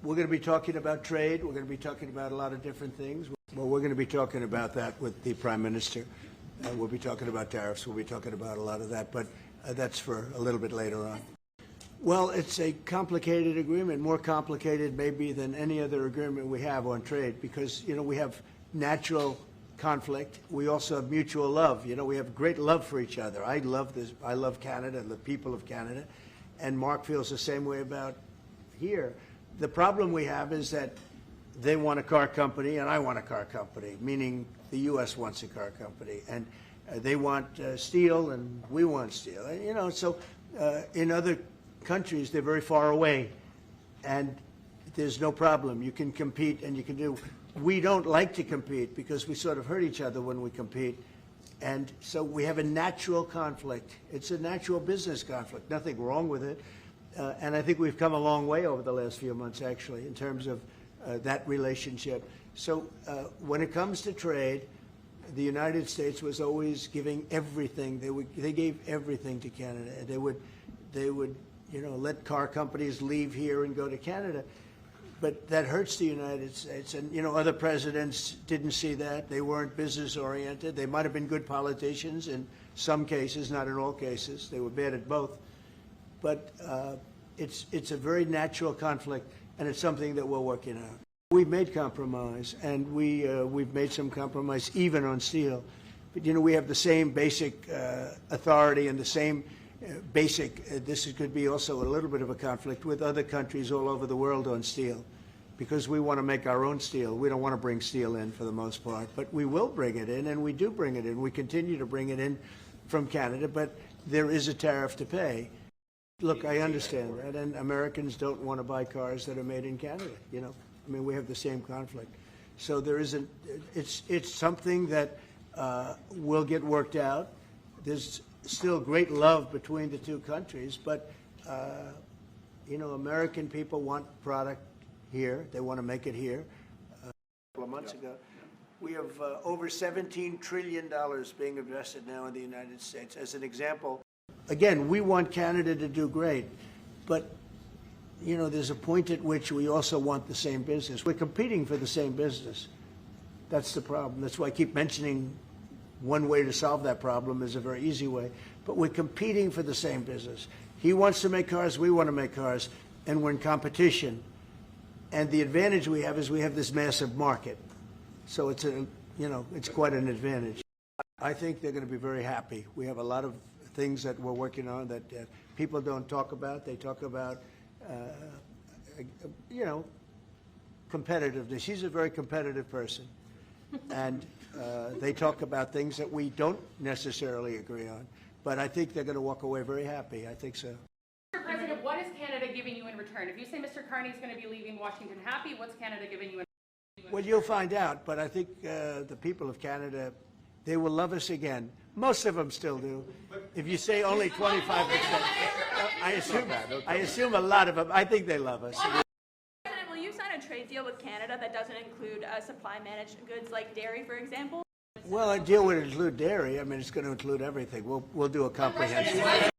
We're going to be talking about trade. We're going to be talking about a lot of different things. Well, we're going to be talking about that with the Prime Minister. We'll be talking about tariffs. We'll be talking about a lot of that, but that's for a little bit later on. Well, it's a complicated agreement, more complicated maybe than any other agreement we have on trade, because, you know, we have natural conflict. We also have mutual love. You know, we have great love for each other. I love this. I love Canada, the people of Canada, and Mark feels the same way about here. The problem we have is that they want a car company and I want a car company, meaning the U.S. wants a car company, and they want steel and we want steel. And, you know, so in other countries they're very far away, and there's no problem. You can compete and you can do. We don't like to compete because we sort of hurt each other when we compete, and so we have a natural conflict. It's a natural business conflict. Nothing wrong with it. And I think we've come a long way over the last few months, actually, in terms of that relationship. So when it comes to trade, the United States was always giving everything. They gave everything to Canada. They would, you know, let car companies leave here and go to Canada. But that hurts the United States. And, you know, other presidents didn't see that. They weren't business-oriented. They might have been good politicians in some cases, not in all cases. They were bad at both. But it's a very natural conflict, and it's something that we're working on. We've made compromise, and we've made some compromise even on steel. But, you know, we have the same basic authority and the same basic, this could be also a little bit of a conflict with other countries all over the world on steel, because we want to make our own steel. We don't want to bring steel in for the most part, but we will bring it in, and we do bring it in. We continue to bring it in from Canada, but there is a tariff to pay. Look, I understand that, and Americans don't want to buy cars that are made in Canada, you know. I mean, we have the same conflict. So there isn't, it's something that will get worked out. There's still great love between the two countries, but, you know, American people want product here. They want to make it here. A couple of months ago, we have over $17 trillion being invested now in the United States. As an example, again, we want Canada to do great, but, you know, there's a point at which we also want the same business. We're competing for the same business. That's the problem. That's why I keep mentioning one way to solve that problem is a very easy way. But we're competing for the same business. He wants to make cars, we want to make cars, and we're in competition. And the advantage we have is we have this massive market. So it's a, you know, it's quite an advantage. I think they're going to be very happy. We have a lot of things that we're working on that people don't talk about. They talk about, you know, competitiveness. He's a very competitive person. And they talk about things that we don't necessarily agree on. But I think they're going to walk away very happy. I think so. Mr. President, what is Canada giving you in return? If you say Mr. Carney is going to be leaving Washington happy, what's Canada giving you in return? Well, you'll find out. But I think the people of Canada, they will love us again. Most of them still do. If you say only 25%, I assume a lot of them. I think they love us. Will you sign a trade deal with Canada that doesn't include supply managed goods like dairy, for example? Well, a deal would include dairy. I mean, it's going to include everything. We'll do a comprehensive.